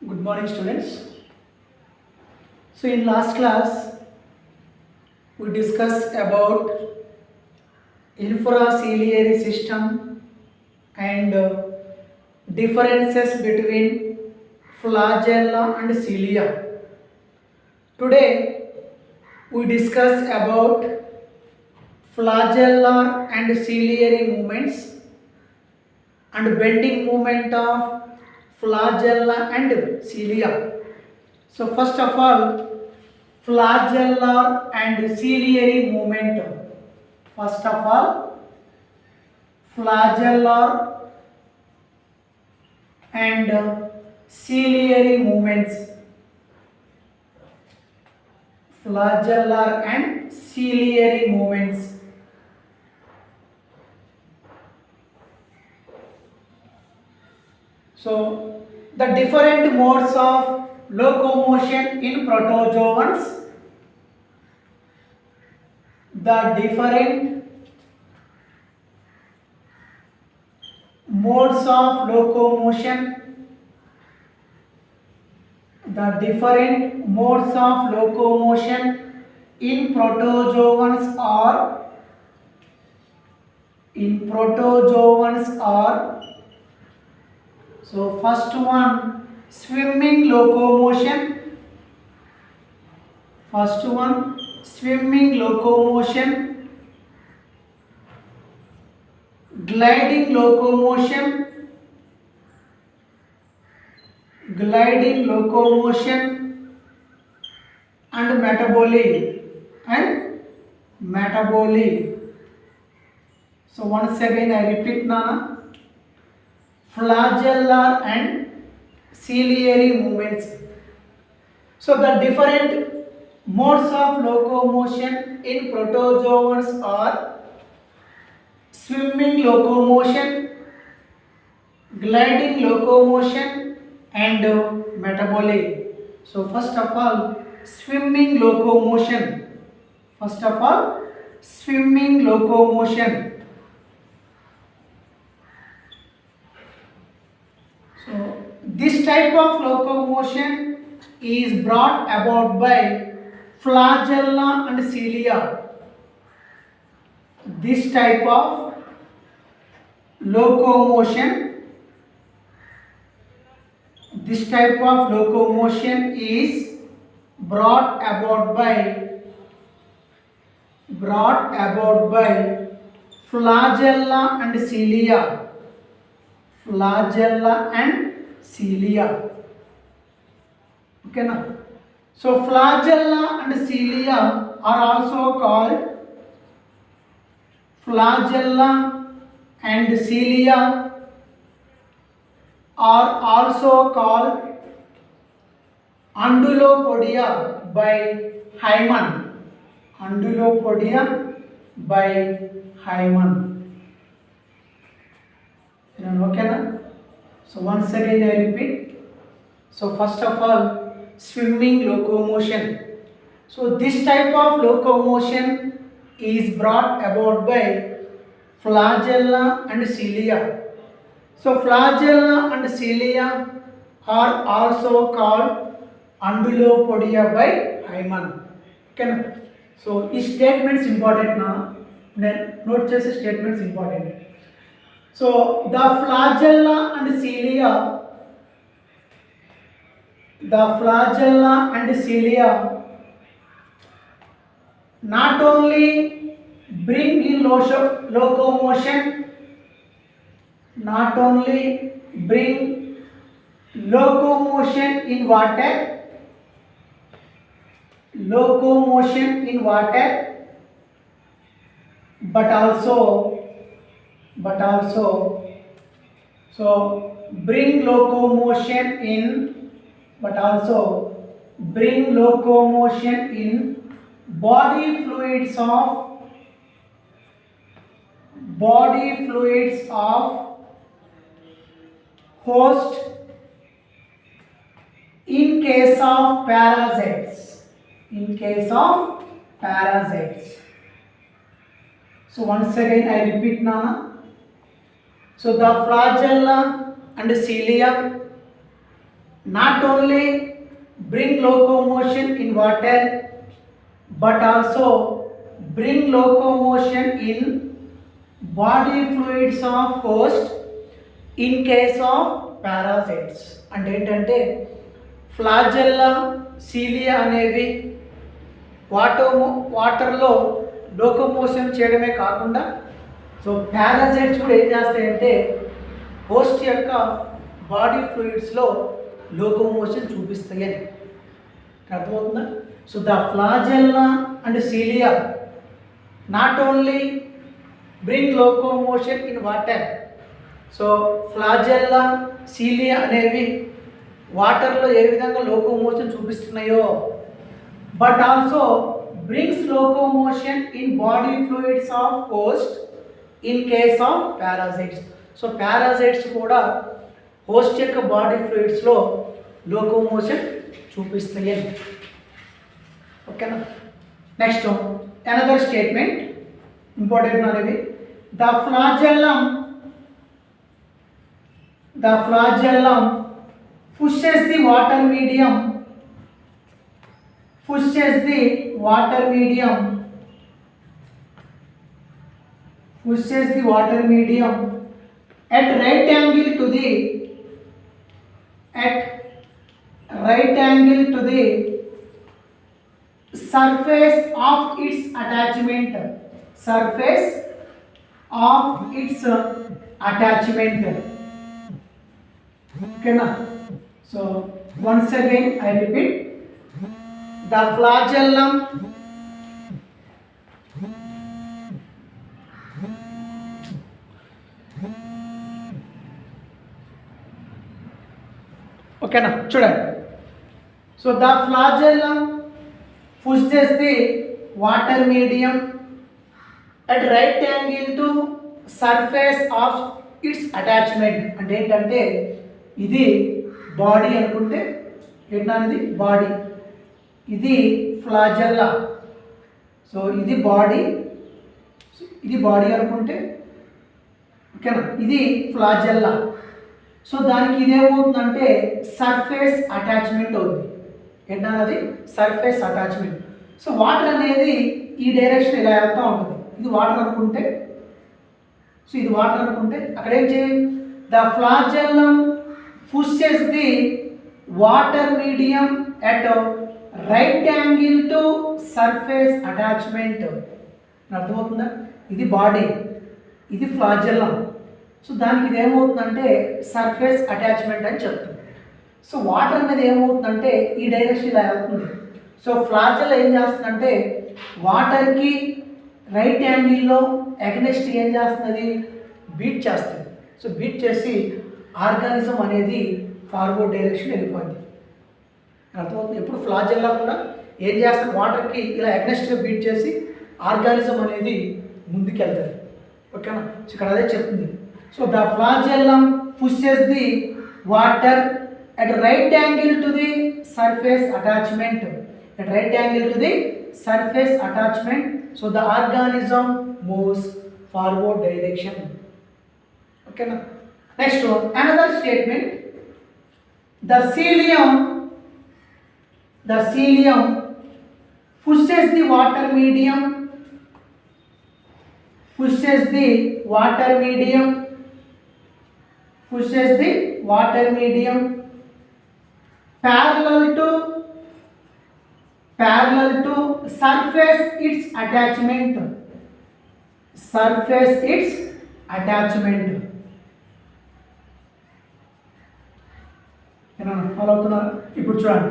Good morning, students. So, in last class, we discussed about infraciliary system and differences between flagella and cilia. Today, we discuss about flagellar and ciliary movements and bending movement of flagella and cilia. So, first of all, flagellar and ciliary movement. First of all, flagellar and ciliary movements. Flagellar and ciliary movements. So, the different modes of locomotion in protozoans. The different modes of locomotion. The different modes of locomotion in protozoans are so first one, swimming locomotion. First one, swimming locomotion, gliding locomotion, and metabolic. So once again I repeat Nana. Flagellar and ciliary movements. So the different modes of locomotion in protozoans are swimming locomotion, gliding locomotion and metabolic. So first of all, swimming locomotion. So this type of locomotion is brought about by flagella and cilia. This type of locomotion is brought about by flagella and cilia. Okay now. So flagella and cilia are also called undulopodia by Hyman. Okay na? So once again I repeat. So first of all, swimming locomotion. So this type of locomotion is brought about by flagella and cilia. So flagella and cilia are also called undulopodia by Hyman. Okay. So this statements important now. Note chese statements important. So the flagella and cilia not only bring in locomotion, in water, but also bring locomotion in body fluids of host in case of parasites. So once again I repeat Nana. So the flagella and cilia not only bring locomotion in water but also bring locomotion in body fluids of host in case of parasites. అంటే ఏంటంటే flagella cilia అనేవి వాటర్లో locomotion చేయడమే కాకుండా so parasites కూడా ఏం చేస్తాయంటే host యొక్క బాడీ ఫ్లూయిడ్స్లో లోకోమోషన్ చూపిస్తాయి అని అర్థమవుతుందా. So the flagella and cilia not only bring locomotion in water. So flagella cilia అనేవి వాటర్లో ఏ విధంగా లోకోమోషన్ చూపిస్తున్నాయో but also brings locomotion in body fluids of host in case of parasites. So parasites కూడా host యొక్క body ఫ్లూయిడ్స్లో locomotion చూపిస్తాయి. ఓకేనా. నెక్స్ట్ అనదర్ స్టేట్మెంట్ ఇంపార్టెంట్ అనేది the flagellum pushes the water medium at right angle to the surface of its attachment. Okay na. So once again I repeat, the flagellum okay na చూడండి. So the flagellum pushes the water medium at right angle to surface of its attachment. అంటే ఏంటంటే ఇది body అనుకుంటే ఏంటనేది body, ఇది flagella. So ఇది body అనుకుంటే ఓకేనా, ఇది ఫ్లాజెల్లా. సో దానికి ఇదేమవుతుందంటే సర్ఫేస్ అటాచ్మెంట్ అవుతుంది. ఏంటన్నది సర్ఫేస్ అటాచ్మెంట్. సో వాటర్ అనేది ఈ డైరెక్షన్ ఇలా వెళ్తూ ఉంటుంది. ఇది వాటర్ అనుకుంటే అక్కడ ఏం చేయాలి, the flagellum pushes the water medium at a right angle to surface attachment. అర్థమవుతుందా. ఇది బాడీ, ఇది ఫ్లాజెల్లం. సో దానికి ఇదేమవుతుందంటే సర్ఫేస్ అటాచ్మెంట్ అని చెప్తుంది. సో వాటర్ అనేది ఏమవుతుందంటే ఈ డైరెక్షన్ ఇలా వెళ్తుంది. సో ఫ్లాజెల్లా ఏం చేస్తుందంటే వాటర్కి రైట్ యాంగిల్లో అగెనెస్ట్ ఏం చేస్తుంది, బీట్ చేస్తుంది. సో బీట్ చేసి ఆర్గానిజం అనేది ఫార్వర్డ్ డైరెక్షన్ వెళ్ళిపోయింది. అర్థమవుతుంది. ఎప్పుడు ఫ్లాజెల్లా కూడా ఏం చేస్తారు, వాటర్కి ఇలా అగ్నెస్ట్గా బీట్ చేసి ఆర్గానిజం అనేది ముందుకు వెళ్తుంది. ఓకేనా. సో ఇక్కడ అదే చెప్తుంది. So the flagellum pushes the water at right angle to the surface attachment. So the organism moves forward direction. Okay na. Next one, another statement, the cilium pushes the water medium parallel to surface its attachment. Follow అవుతున్నారు. ఇప్పుడు చూడండి.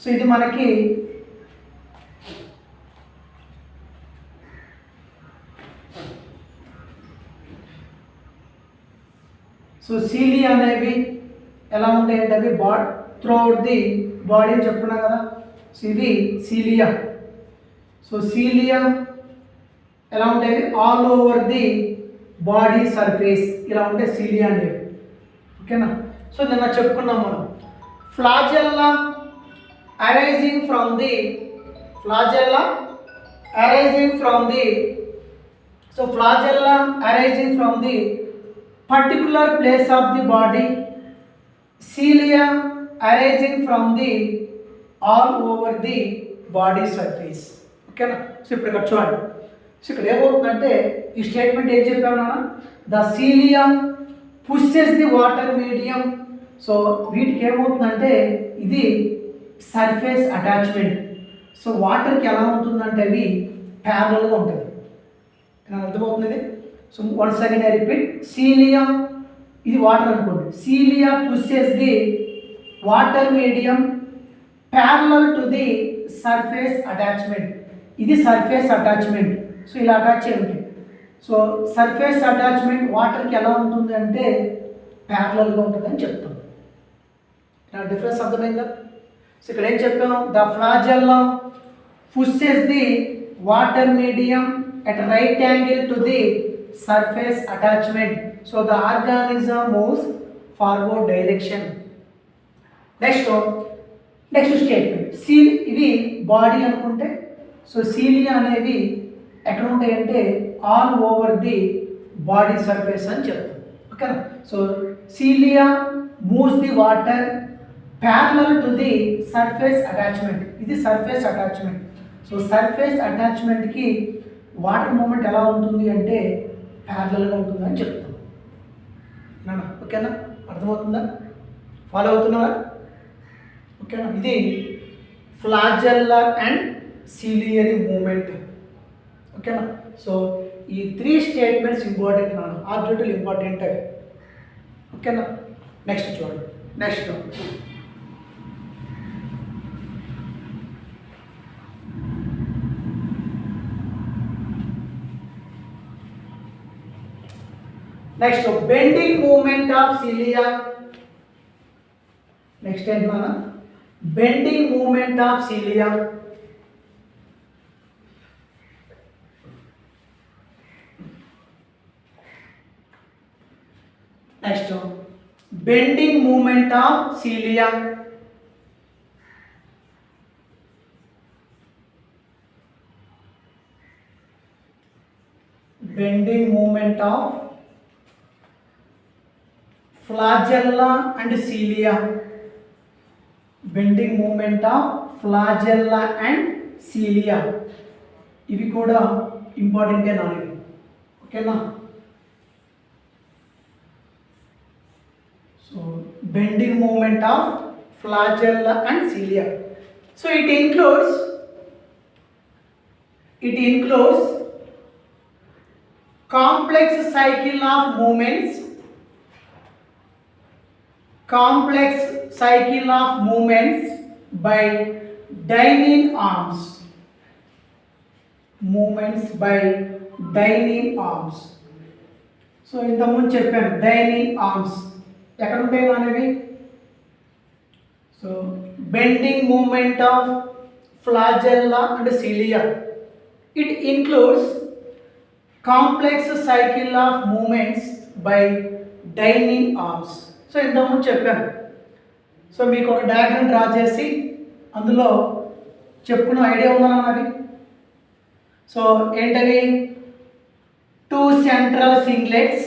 So ఇది మనకి cilia అనేవి ఎలా ఉంటాయంటే అవి throughout the body అని చెప్పుకున్నాం కదా. సో ఇది సీలియా. సో సీలియా ఎలా ఉంటాయి, all over the body surface ఇలా ఉంటాయి సీలియా అనేవి. ఓకేనా. సో నిన్న చెప్పుకున్నాం మనం flagella arising from the flagella arising from the particular place of the body, cilia arising from the all over the body surface. ఓకేనా? సో ఇప్పుడు ఇక్కడ చూడండి. సో ఇక్కడ ఏమవుతుందంటే ఈ స్టేట్మెంట్ ఏం చెప్పాము నాన్న, the సీలియం pushes the water medium. So వీటికి ఏమవుతుందంటే ఇది సర్ఫేస్ అటాచ్మెంట్. సో వాటర్కి ఎలా ఉంటుందంటే అవి ప్యారలల్గా ఉంటుంది. నాకు అర్థమవుతుంది. So once again I repeat, cilia ఇది వాటర్ అనుకోండి, cilia pushes the water medium parallel to the surface attachment. ఇది సర్ఫేస్ అటాచ్మెంట్. సో ఇలా అటాచ్ అయి ఉంటుంది. సో సర్ఫేస్ అటాచ్మెంట్ వాటర్కి ఎలా ఉంటుంది అంటే ప్యారలల్గా ఉంటుందని చెప్తాం. నాకు డిఫరెన్స్ అర్థమైందా? సో ఇక్కడ ఏం చెప్పాం, the flagella pushes the water medium at right angle to the surface attachment. So the organism moves forward direction. Next statement. Seal ఇది బాడీ అనుకుంటే, సో సీలియా అనేవి ఎక్కడ ఉంటాయంటే all over the body surface అని చెప్తాం. ఓకేనా? So cilia moves the water parallel to the surface attachment. ఇది surface attachment. So surface అటాచ్మెంట్కి వాటర్ మూమెంట్ ఎలా ఉంటుంది అంటే ప్యారలల్గా ఉంటుందని చెప్తాం. ఓకేనా? అర్థమవుతుందా? ఫాలో అవుతున్నారా? ఓకేనా? ఇది ఫ్లాజెల్లా అండ్ సిలియరీ మూమెంట్. ఓకేనా? సో ఈ 3 స్టేట్మెంట్స్ ఇంపార్టెంట్ నాన్న, ఆబ్జెక్టివ్ ఇంపార్టెంట్. ఓకేనా? నెక్స్ట్ చూడండి. Next bending movement of cilia. Next ఏంటి మన bending movement of cilia. Next bending movement of cilia. Bending movement of flagella and cilia. Bending movement of flagella and cilia. ఇవి కూడా ఇంపార్టెంటే నాని. ఓకేనా? So bending movement of flagella and cilia. So it includes complex cycle of movements by dyning arms. So ఇంతకుముందు చెప్పాను dynein arms ఎక్కడ ఉంటాయి అనేవి. So bending movement of flagella and cilia, it includes complex cycle of movements by dynein arms. So ఇంతకుముందు చెప్పాను. So మీకు ఒక diagram draw చేసి అందులో చెప్పుకున్న ఐడియా ఉందా అన్నది. సో ఏంటవి, టూ సెంట్రల్ సింగ్లెట్స్.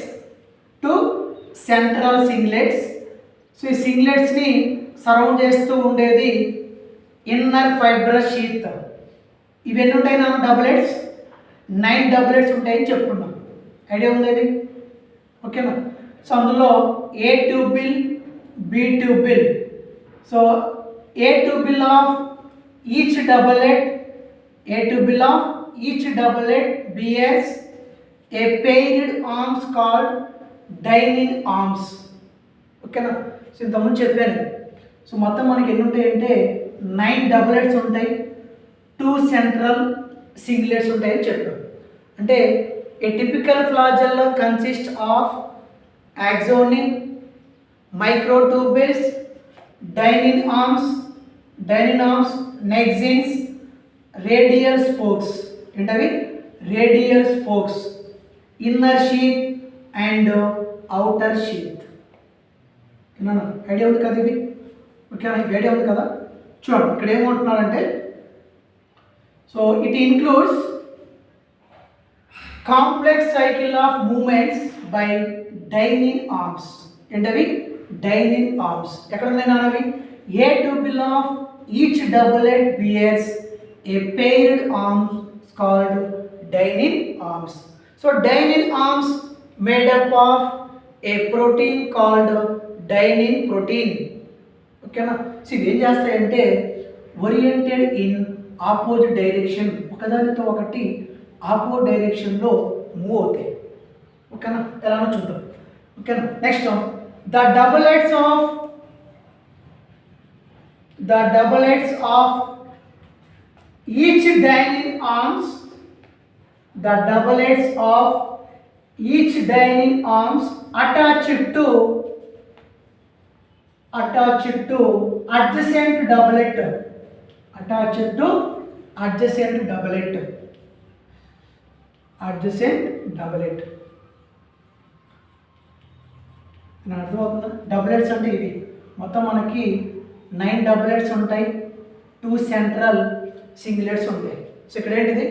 సో ఈ సింగ్లెట్స్ని సరౌండ్ చేస్తూ ఉండేది ఇన్నర్ ఫైబ్రస్ షీత్. ఇవి ఎన్ని ఉంటాయి నా డబులెట్స్, 9 డబులెట్స్ ఉంటాయని చెప్పుకున్నాం. ఐడియా ఉండేది. ఓకేనా? సో అందులో A tubule, B tubule. So A tubule of each doublet bears a paired arms called dining arms. ఓకేనా? సో ఇంతకుముందు చెప్పాను. సో మొత్తం మనకి ఎన్ని ఉంటాయంటే 9 డబులెట్స్ ఉంటాయి, 2 సెంట్రల్ సింగ్లెట్స్ ఉంటాయని చెప్పాను. అంటే ఏ typical flagella consist of axonic, microtubules, dining arms, nexins, radial spokes. ఏంటవి? Radial spokes, inner sheath and outer sheath. Idea ఉంది కదా ఇది? ఓకేనా? ఐడియా ఉంది కదా? చూడండి ఇక్కడ ఏమంటున్నారంటే, so it includes complex cycle of movements by dynein arms. ఏంటవి? Dynein arms. ఎక్కడ ఉన్నాయి నాన్నవి? A tuple of each doublet bears a paired arms called dynein arms. So dynein arms made up of a protein called dynein protein. ఓకేనా. So ఇవి ఏం చేస్తాయంటే oriented in opposite direction, ఒకదానితో ఒకటి ఆపోజిట్ డైరెక్షన్లో మూవ్ అవుతాయి. ఓకేనా, ఎలానో చూద్దాం. ఓకేనా. Next the doublets of each dynein arms, the doublets of each dynein arms attached to adjacent doublet, adjacent doublet. నేను అర్థమవుతుందా? డబులెట్స్ అంటే ఇవి మొత్తం మనకి 9 డబులెట్స్ ఉంటాయి, 2 సెంట్రల్ సింగిలెట్స్ ఉంటాయి. సో ఇక్కడ ఏంటిది?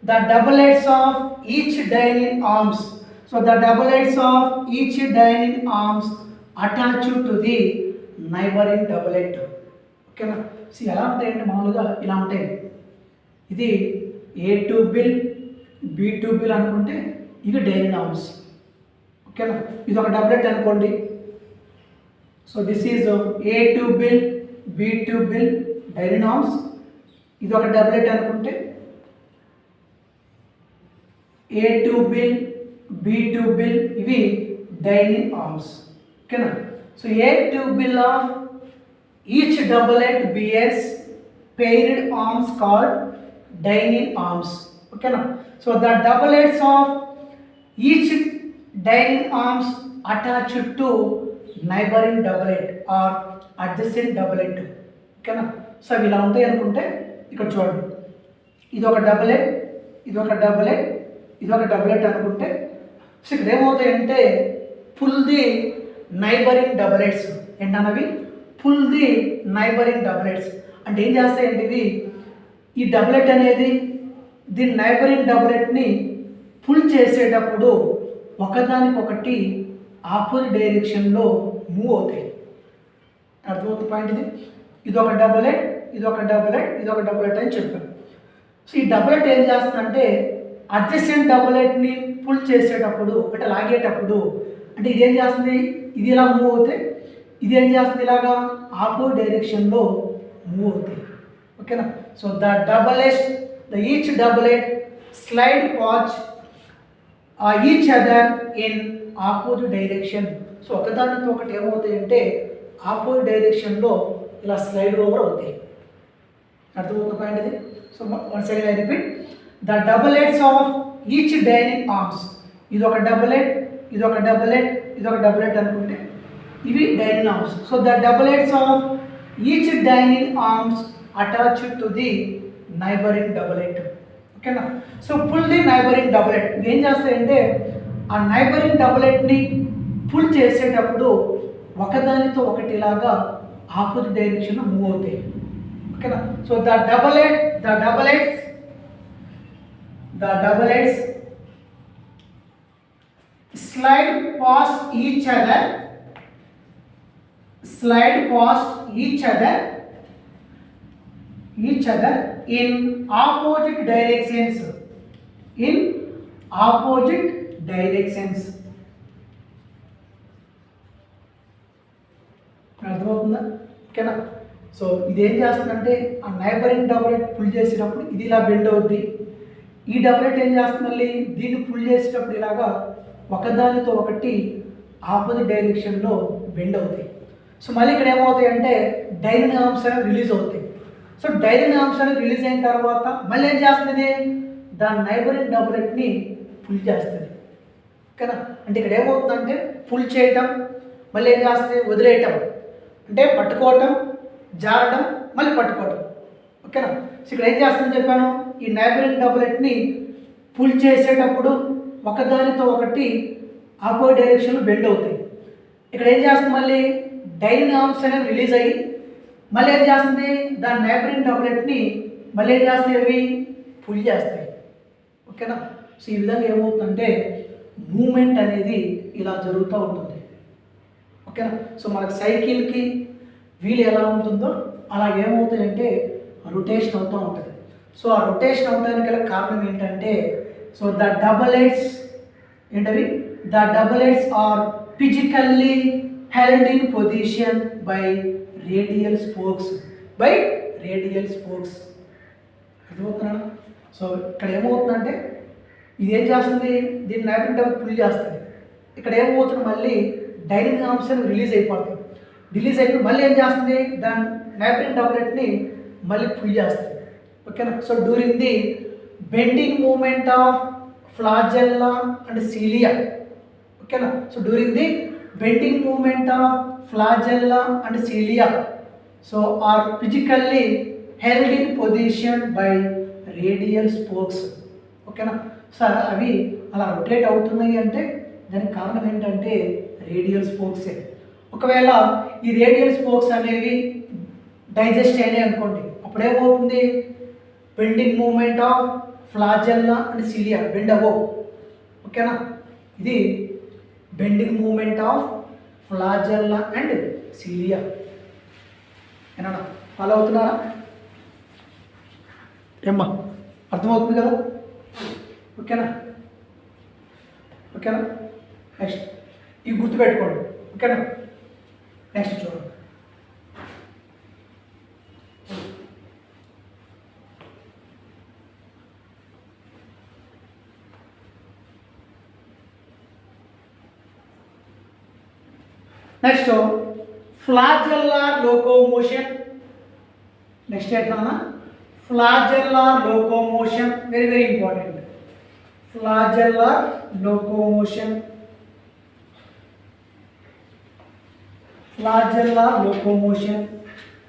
The doublets of each dynein arms. So the doublets of each dynein arms attached to the neighbouring doublet. ఓకేనా. సో ఎలా ఉంటాయంటే మామూలుగా ఇలా ఉంటాయి. ఇది ఏ ట్యూబిల్, బి ట్యూబిల్ అనుకుంటే ఇవి డైనిన్ ఆర్మ్స్. ఓకేనా. ఇది ఒక డబులెట్ అనుకోండి. So this is A tubule, B tubule, dynein arms. ఇది ఒక డబులెట్ అనుకుంటే ఏ ట్యూబిల్, బి ట్యూబిల్, ఇవి డైనిన్ ఆర్మ్స్. ఓకేనా. So A tubule of each doublet bears paired arms called dynein arms. ఓకేనా. So the doublets of each dynein arms attached to neighboring doublet or adjacent doublet. ఓకేనా. So అవి ఇలా ఉంటాయి అనుకుంటే ఇక్కడ చూడండి, ఇది ఒక డబులెట్, ఇది ఒక డబులెట్, ఇది ఒక డబులెట్ అనుకుంటే సో ఇక్కడ ఏమవుతాయంటే పుల్ ది నైబరింగ్ డబులెట్స్. ఏంటన్నవి? పుల్ ది నైబరింగ్ డబులెట్స్ అంటే ఏం చేస్తాయంటే ఇవి ఈ డబులెట్ అనేది దీని నైబరింగ్ డబులెట్ని పుల్ చేసేటప్పుడు ఒకదానికొకటి ఆపోజిట్ డైరెక్షన్లో మూవ్ అవుతాయి. అర్థమవుతుంది పాయింట్ ఇది? ఇది ఒక డబులెట్, ఇది ఒక డబులెట్, ఇది ఒక డబులెట్ అని చెప్పాను. సో ఈ డబులెట్ ఏం చేస్తుందంటే అడ్జసెంట్ డబులెట్ని పుల్ చేసేటప్పుడు అంటే లాగేటప్పుడు అంటే ఇది ఏం చేస్తుంది, ఇది ఇలా మూవ్ అవుతాయి, ఇది ఏం చేస్తుంది ఇలాగా ఆపోజిట్ డైరెక్షన్లో మూవ్ అవుతాయి. ఓకేనా. So the each doublet slide watch each other in opposite direction. So ఒకదానితో ఒకటి ఏమవుతాయి అంటే ఆపోజిట్ డైరెక్షన్లో ఇలా స్లైడ్ ఓవర్ అవుతాయి. అర్థమవుతుంది పాయింట్ ఇది? So once again I repeat, the doublets of each dynein arms. ఇది ఒక డబులెట్, ఇది ఒక డబులెట్, ఇది ఒక డబులెట్ అనుకుంటే ఇవి dynein arms. So the doublets of each dynein arms attached to the neighbouring doublet. ఓకేనా. So pull the neighbouring doublet ఇవి ఏం చేస్తాయంటే ఆ నైబరింగ్ డబులెట్ని పుల్ చేసేటప్పుడు ఒకదానితో ఒకటి ఇలాగా ఆపోజిట్ డైరెక్షన్లో మూవ్ అవుతాయి. ఓకేనా. So the doublets slide past each other in opposite directions. అర్థమవుతుందా? ఓకేనా. సో ఇది ఏం చేస్తుందంటే ఆ నైబరింగ్ డబులెట్ పుల్ చేసేటప్పుడు ఇది ఇలా బెండ్ అవుద్ది, ఈ డబులెట్ ఏం చేస్తుంది మళ్ళీ దీన్ని పుల్ చేసేటప్పుడు ఇలాగా ఒకదానితో ఒకటి ఆపోజిట్ డైరెక్షన్లో బెండ్ అవుతాయి. సో మళ్ళీ ఇక్కడ ఏమవుతాయి అంటే డైనిన్ ఆర్మ్స్ అనేవి రిలీజ్ అవుతాయి. సో డైనిన్ ఆర్మ్స్ అనేవి రిలీజ్ అయిన తర్వాత మళ్ళీ ఏం చేస్తుంది, దాని నైబరింగ్ డబులెట్ని పుల్ చేస్తుంది. ఓకేనా. అంటే ఇక్కడ ఏమవుతుందంటే పుల్ చేయటం, మళ్ళీ ఏం చేస్తుంది వదిలేయటం, అంటే పట్టుకోవటం, జారడం, మళ్ళీ పట్టుకోవటం. ఓకేనా. సో ఇక్కడ ఏం చేస్తుందని చెప్పాను, ఈ నైబరింగ్ డబులెట్ని పుల్ చేసేటప్పుడు ఒకదానితో ఒకటి ఆపోజిట్ డైరెక్షన్లో బెండ్ అవుతాయి. ఇక్కడ ఏం చేస్తుంది మళ్ళీ డైనిన్ ఆర్మ్స్ అనేవి రిలీజ్ అయ్యి మళ్ళీ ఏం చేస్తుంది దాని నైబరింగ్ డబులెట్ని మళ్ళీ ఏం చేస్తాయి అవి పుల్ చేస్తాయి. ఓకేనా. సో ఈ విధంగా ఏమవుతుందంటే మూమెంట్ అనేది ఇలా జరుగుతూ ఉంటుంది. ఓకేనా. సో మనకు సైకిల్కి వీల్ ఎలా ఉంటుందో అలా ఏమవుతాయంటే రొటేషన్ అవుతూ ఉంటుంది. సో ఆ రొటేషన్ అవడానికి గల కారణం ఏంటంటే సో ద డబల్ హెడ్స్ ఏంటవి the double heads are physically held in position by radial spokes అర్థమవుతున్నాను. సో ఇక్కడ ఏమవుతుందంటే ఇది ఏం చేస్తుంది, దీన్ని న్యాపింగ్ టబ్ పుల్ చేస్తుంది. ఇక్కడ ఏమవుతుంది, మళ్ళీ డైనింగ్ ఆర్మ్స్ రిలీజ్ అయిపోతుంది. మళ్ళీ ఏం చేస్తుంది, దాని న్యాపింగ్ టాబ్లెట్ని మళ్ళీ పుల్ చేస్తుంది. ఓకేనా. So during the bending movement of flagella and cilia. ఓకేనా. So during the bending movement of flagella and cilia so are physically held in position by radial spokes. ఓకేనా. సో అవి అలా రొటేట్ అవుతున్నాయి అంటే దానికి కారణం ఏంటంటే రేడియల్ స్పోక్సే. ఒకవేళ ఈ రేడియల్ స్పోక్స్ అనేవి డైజెస్ట్ అయినాయి అనుకోండి, అప్పుడు ఏమవుతుంది, bending movement of flagella and cilia bend అవ్వవు. ఓకేనా. ఇది bending movement of flagella and cilia. ఏనా ఫాలో అవుతున్నారా? ఏమ్మా అర్థమవుతుంది కదా? ఓకేనా. నెక్స్ట్ ఇవి గుర్తుపెట్టుకోండి. ఓకేనా. నెక్స్ట్ చూడండి. Next ఫ్లాజెల్లార్ locomotion. నెక్స్ట్ ఏంటన్నా flagellar locomotion, very very important. Flagellar locomotion.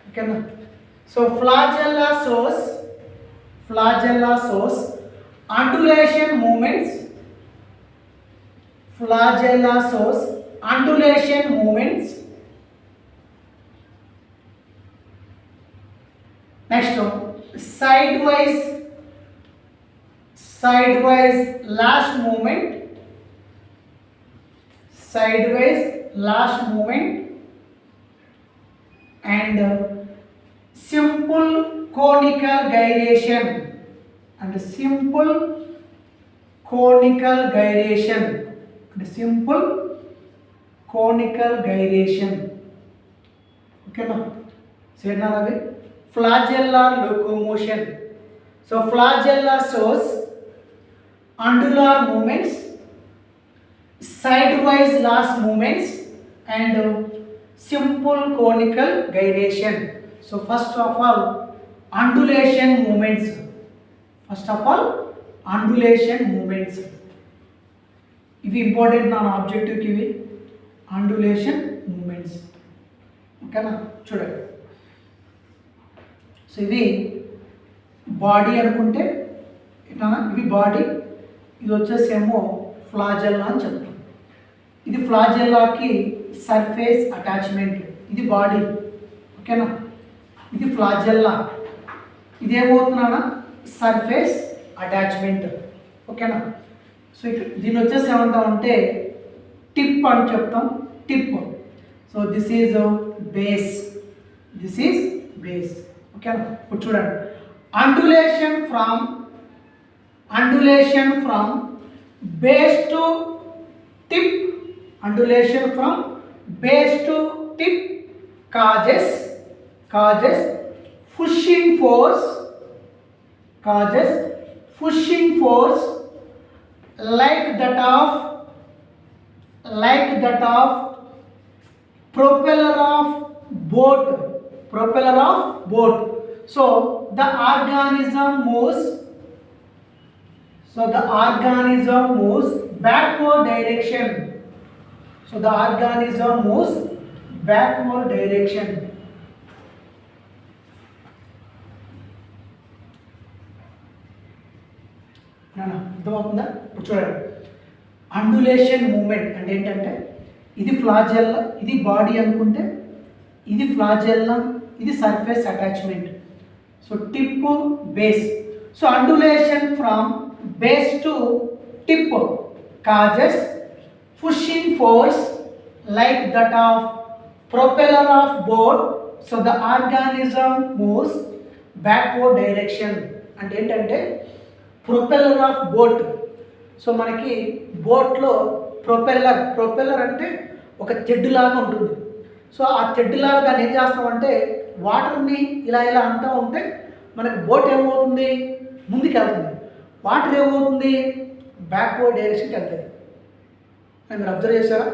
ఓకేనా. So flagella shows undulation movements. Next one, sidewise lash movement. And simple conical gyration. Okay now, say another way. Flagellar locomotion. So flagella shows undular movements, sidewise lash movements, and simple conical gyration. So first of all, undulation movements. ఇవి important నా ఆబ్జెక్టివ్కి. ఇవి undulation movements. ఓకేనా. చూడండి. So ఇవి body అనుకుంటే ఇవి body, ఇది వచ్చేసేమో ఫ్లాజెల్లా అని చెప్తాం. ఇది ఫ్లాజెల్లాకి సర్ఫేస్ అటాచ్మెంట్, ఇది బాడీ. ఓకేనా. ఇది ఫ్లాజెల్లా, ఇదేమవుతున్నానా సర్ఫేస్ అటాచ్మెంట్. ఓకేనా. సో ఇక్కడ దీన్ని వచ్చేసి ఏమంటామంటే టిప్ అని చెప్తాం. So this is base. ఓకేనా. ఇప్పుడు చూడండి, undulation from base to tip. causes pushing force like that of propeller of boat. So the organism moves backward direction. అర్థమవుతుందా? ఇప్పుడు చూడండి, అండులేషన్ మూమెంట్ అంటే ఏంటంటే ఇది ఫ్లాజెల్లా, ఇది బాడీ అనుకుంటే ఇది ఫ్లాజెల్లా, ఇది surface attachment. So tip base. So undulation from base to tip causes pushing force like that of propeller of boat. So the organism moves backward direction అంటే ఏంటంటే ప్రొపెల్లర్ ఆఫ్ బోట్. సో మనకి బోట్లో propeller అంటే ఒక తెడ్డులాగా ఉంటుంది. So ఆ తెడ్డులాగా దాన్ని ఏం చేస్తామంటే వాటర్ని ఇలా ఇలా అంటూ ఉంటే మనకి బోట్ ఏమవుతుంది, ముందుకు వెళ్తుంది. వాటర్ ఏమవుతుంది, బ్యాక్వర్డ్ డైరెక్షన్కి వెళ్తుంది. మీరు అబ్జర్వ్ చేశారా?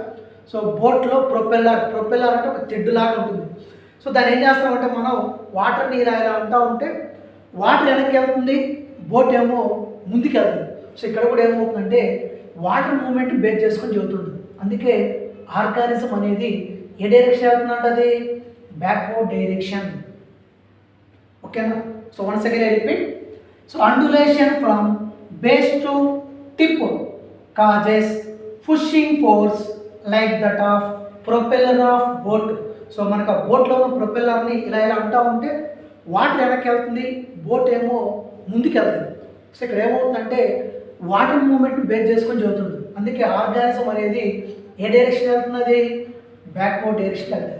సో బోట్లో ప్రొపెల్లర్ అంటే ఒక తెడ్డులాగా ఉంటుంది. సో దాన్ని ఏం చేస్తామంటే మనం వాటర్ని ఇలా ఇలా అంటూ ఉంటే వాటర్ వెనక్కి వెళ్తుంది, బోట్ ఏమో ముందుకు వెళ్తుంది. సో ఇక్కడ కూడా ఏమవుతుందంటే వాటర్ మూమెంట్ బేస్ చేసుకొని చెబుతుంది. అందుకే ఆర్గానిజం అనేది ఏ డైరెక్షన్ వెళ్తుందంటే అది బ్యాక్వర్డ్ డైరెక్షన్. ఓకేనా? So once again I repeat. So undulation from base to tip causes pushing force like that of propeller of boat. So మనకు ఆ బోట్లో ఉన్న ప్రొపెల్లర్ని ఇలా ఇలా అంటూ ఉంటే వాటర్ వెనక్కి వెళ్తుంది, బోట్ ఏమో ముందుకు వెళ్తుంది. సో ఇక్కడ ఏమవుతుందంటే వాటర్ మూమెంట్ని బేస్ చేసుకొని చదువుతుంది. అందుకే ఆర్గానిజం అనేది ఏ డైరెక్షన్ వెళ్తున్నది, బ్యాక్వర్డ్ డైరెక్షన్ వెళ్తుంది.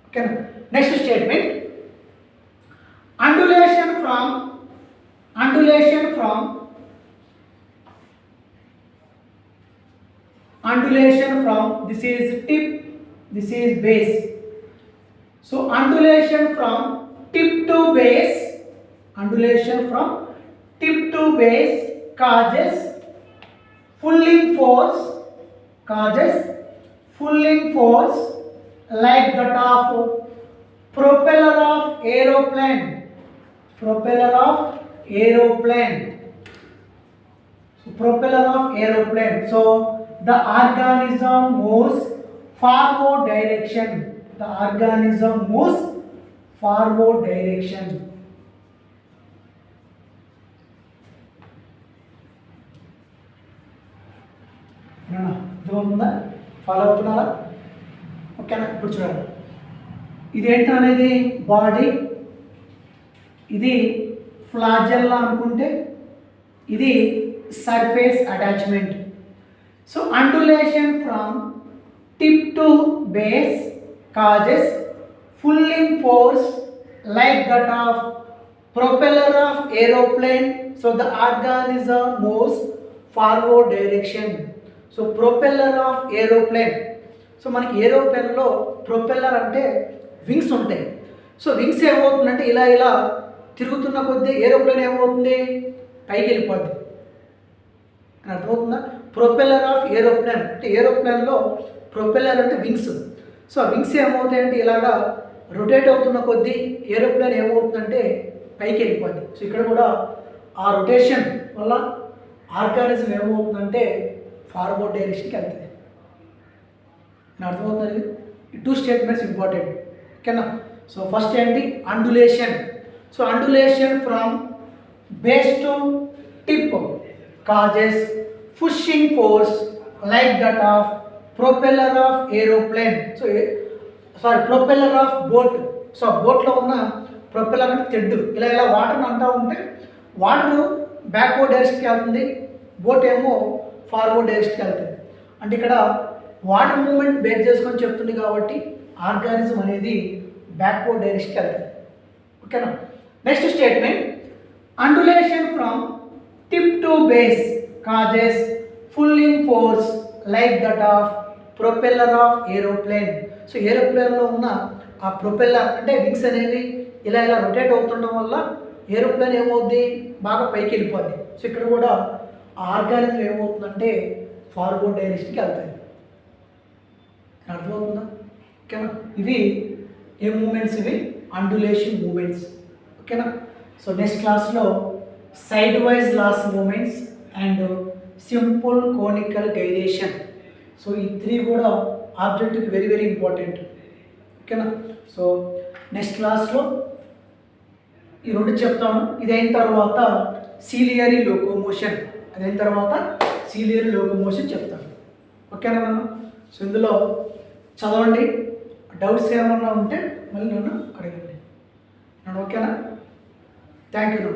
ఓకేనా? Next statement, undulation from this is tip, this is base. So undulation from tip to base causes pulling force like that of propeller of aeroplane. Propeller of aeroplane. So the organism moves forward direction. అర్థమవుతుందా? Follow అవుతున్నారా? ఓకేనా? ఇప్పుడు చూడండి, ఇదేంటి అనేది body, ఇది flagella అనుకుంటే ఇది surface attachment. So undulation from tip to base causes pulling force like that of propeller of aeroplane. So the organism moves forward direction. So propeller of aeroplane. So మనకి ఏరోప్లేన్లో ప్రొపెల్లర్ అంటే wings ఉంటాయి. So wings ఏమవుతుందంటే ఇలా ఇలా తిరుగుతున్న కొద్దీ aeroplane ఏమవుతుంది, పైకి వెళ్ళిపోద్ది. అని అర్థమవుతుందా? ప్రొపెల్లర్ ఆఫ్ ఏరోప్లేన్ అంటే ఏరోప్లేన్లో ప్రొపెల్లర్ అంటే వింగ్స్. సో ఆ వింగ్స్ ఏమవుతాయంటే ఇలాగా రొటేట్ అవుతున్న కొద్దీ ఏరోప్లేన్ ఏమవుతుందంటే పైకి వెళ్ళిపోద్ది. సో ఇక్కడ కూడా ఆ రొటేషన్ వల్ల ఆర్గానిజం ఏమవుతుందంటే ఫార్వర్డ్ డైరెక్షన్కి వెళ్తుంది. అని అర్థమవుతుంది. ఈ 2 స్టేట్మెంట్స్ ఇంపార్టెంట్. ఓకేనా? సో ఫస్ట్ ఏంటి, undulation. So undulation from base to tip causes pushing force like that of propeller of aeroplane. Propeller of boat. So బోట్లో ఉన్న ప్రొపెల్లర్ అంటే తెడ్డు, ఇలా ఇలా వాటర్ని అంటూ ఉంటే వాటర్ బ్యాక్వర్డ్ డైరెక్షన్కి వెళ్తుంది, బోట్ ఏమో ఫార్వర్డ్ డైరెక్షన్కి వెళ్తుంది. అంటే ఇక్కడ వాటర్ మూమెంట్ బేస్ చేసుకొని చెప్తుంది కాబట్టి ఆర్గానిజం అనేది బ్యాక్వర్డ్ డైరెక్షన్కి వెళ్తుంది. ఓకేనా? Next statement, undulation from tip to base causes pulling force like that of propeller of aeroplane. So ఏరోప్లేన్లో ఉన్న ఆ ప్రొపెల్లర్ అంటే వింగ్స్ అనేవి ఇలా ఇలా రొటేట్ అవుతుండడం వల్ల ఏరోప్లేన్ ఏమవుద్ది, బాగా పైకి వెళ్ళిపోద్ది. సో ఇక్కడ కూడా ఆ ఆర్గానిజం ఏమవుతుందంటే ఫార్వర్డ్ డైరెక్షన్కి వెళ్తాయి. అర్థమవుతుందా? ఓకేనా? ఇవి ఏ మూమెంట్స్, ఇవి అండులేషన్ మూమెంట్స్. ఓకేనా? సో నెక్స్ట్ క్లాస్లో side wise lash movements and simple conical gyration. So ఈ 3 కూడా ఆబ్జెక్టివ్కి వెరీ వెరీ ఇంపార్టెంట్. ఓకేనా? సో నెక్స్ట్ క్లాస్లో ఈ 2 చెప్తాను. ఇది అయిన తర్వాత సీలియరీ లోకోమోషన్, చెప్తాను. ఓకేనా నాన్న? సో ఇందులో చదవండి, డౌట్స్ ఏమన్నా ఉంటే మళ్ళీ నన్ను అడగండి. ఓకేనా? Thank you.